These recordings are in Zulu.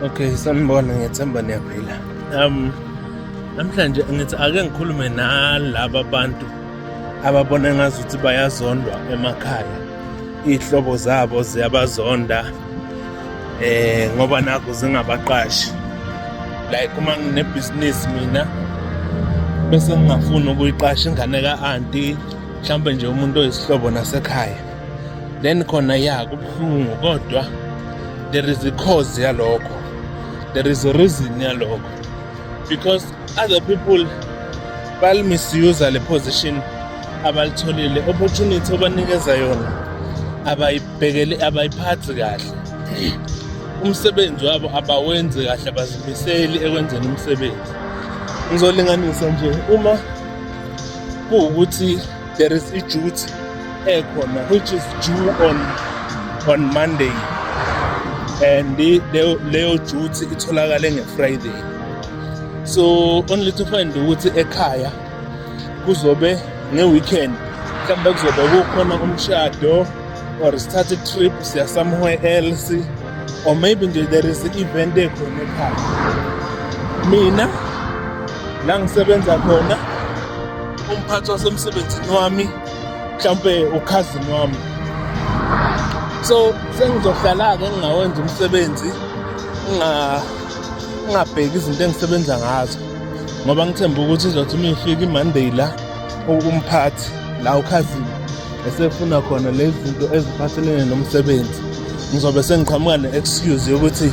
Okay, sanibona, ngiyethemba niyaphila. Namhlanje ngithi ake ngikhulume nalaba bantu ababona ngazuthi bayazondwa emakhaya. Iy'hlobo zabo ziyabazonda ngoba nakho zingabaqashi. Like uma nginebhizinisi mina bese ngingafuni ukuyiqasha ingane ka-anti, mhlawumbe nje umuntu oyisihlobo nasekhaya. Then khona kubuhlungu kodwa there is a cause yalokho. There is a reason yalokho. Because other people bal misuse le position abalitholile, opportunity obanikeza yona abayiphathi kahle. Umsebenzi wabo abawenzi kahle, abazimiseli ekwenzeni umsebenzi. Ngizolinganisa nje uma kuwukuthi there is a duty ekhona which is due on Monday, and leyo duty itholakale nge-Friday. So only to find ukuthi ekhaya kuzobe nge-weekend, mhlawumbe kuzobe kukhona umshado or start a trip siya somewhere else, or maybe there is an event ekhona ekhaya. Mina la ngisebenza khona, umphathi wasemsebenzini wami mhlawumbe ukhazini wami. So sengizohlala-ke ngingawenza umsebenzi, ngingabheki izinto engisebenza ngazo, ngoba ngithemba ukuthi izothi uma ifika iMonday la umphathi la ukhazini esefuna khona lezi zinto eziphathelene nomsebenzi, ngizobe sengiqhamuka ne-excuse yokuthi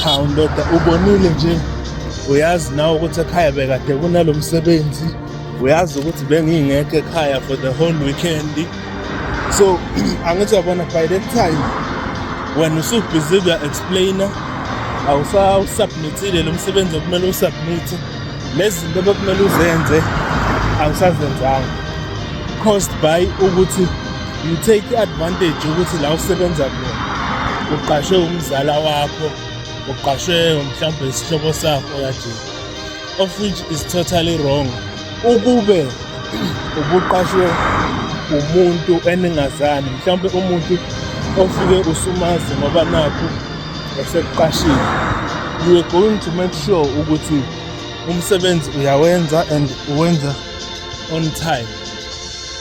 hawu ndoda, ubonile nje, uyazi nawe ukuthi ekhaya bekade kunalo msebenzi, uyazi ukuthi bengingekho ekhaya for the whole weekend. So angithi yabona, by that time when usubhizi kuya-explainer, awusawusubmithile lo msebenzi okumele usubmithe, lezi zinto bekumele uzenze awusazenzanga, caused by ukuthi you take advantage ukuthi la usebenza khona uqashwe umzala wakho, uqashwe mhlawumbe isihlobo sakho kanje, of which is totally wrong. Ukube ubuqashwe umuntu eningazani, mhlawumbe umuntu ofike usumazi ngoba nakho esekuqashile, you are going to make sure ukuthi umsebenzi uyawenza and uwenza on time.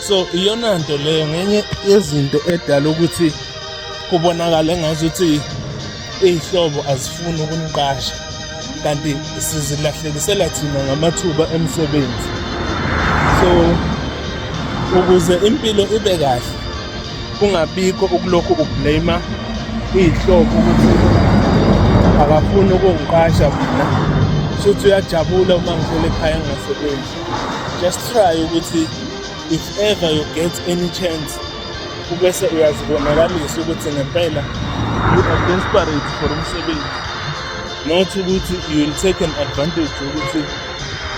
So iyona nto leyo ngenye yezinto edala ukuthi kubonakala engazuthi iy'hlobo azifuni ukuniqasha, kanti sizilahlekisela thina ngamathuba emsebenzi. So ukuze impilo ibe kahle, kungabikho ukulokhu ublame iy'hlobo ukuthi akafuni ukungiqasha mina, futhi uyajabula uma ngihlele ekhaya ngingasebenzi. Just try ukuthi if ever you get any chance, ubese uyazibonakalisa ukuthi ngempela you are desperate for umsebenzi, not ukuthi you will take an advantage ukuthi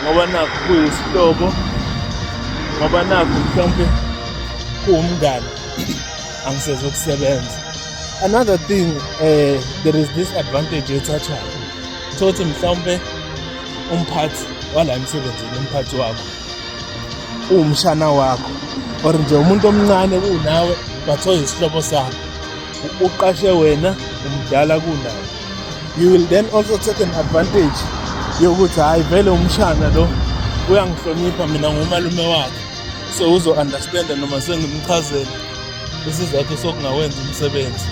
ngoba nakho kuyisihlobo, ngoba nakho mhlawumbe kuwumngane angisezokusebenza. Another thing, there is this advantage ethathwayo, thothi mhlawumbe umphathi wala emsebenzini, umphathi wakho uwumshana wakho or nje umuntu omncane kunawe but oyisihlobo sakho, uqashe wena umdala kunawe. You will then also take an advantage yokuthi hayi vele umshana lo uyangihlonipha, mina ngumalume wakhe, so uzo-understanda noma sengimchazela isizathu sokungawenza umsebenzi.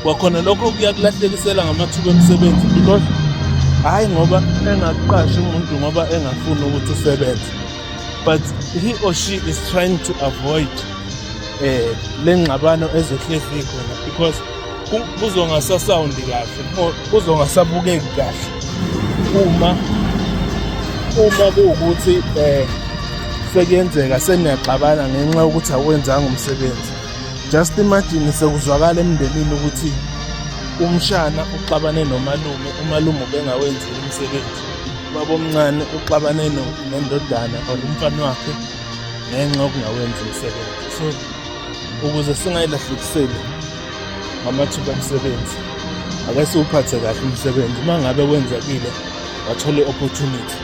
Kwakhona lokho kuyakulahlekisela ngamathuba emsebenzi, because hayi ngoba engakuqashi umuntu ngoba engafuni ukuthi usebenze, but he or she is trying to avoid le ngxabano ezehlezi khona, because kuzongasasawundi kahle, kuzongasabukeki kahle uma kuwukuthi sekuyenzeka seniyaxabana ngenxa yokuthi awenzanga umsebenzi. Just imagine sekuzwakala emndenini ukuthi umshana uxabane nomalume, umalume ubengawenzi umsebenzi, ubaba omncane uxabane nendodana or umfana wakhe ngenxa yokungawenzi umsebenzi. So ukuze singayilahlekiseli ngamathuba omsebenzi, ake siwuphathe kahle umsebenzi. Uma ngabe wenzekile wathole opportunity,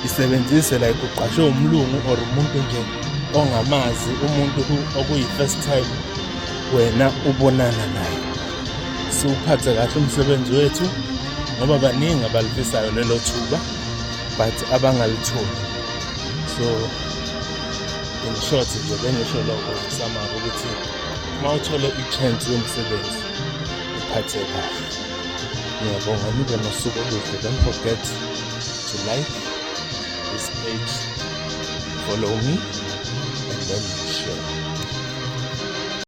isebenzise like uqashwe umlungu or umuntu nje ongamazi, umuntu okuyi-first time wena ubonana naye. Siwuphathe kahle umsebenzi wethu ngoba baningi abalifisayo lelo thuba but abangalithola. So in short nje bengisho lokho samako ukuthi uma uthole i-chance yomsebenzi uphathe kahle. Ngiyabonga nibe nosuku oluhle. Don't forget to like this page, follow me, and then share.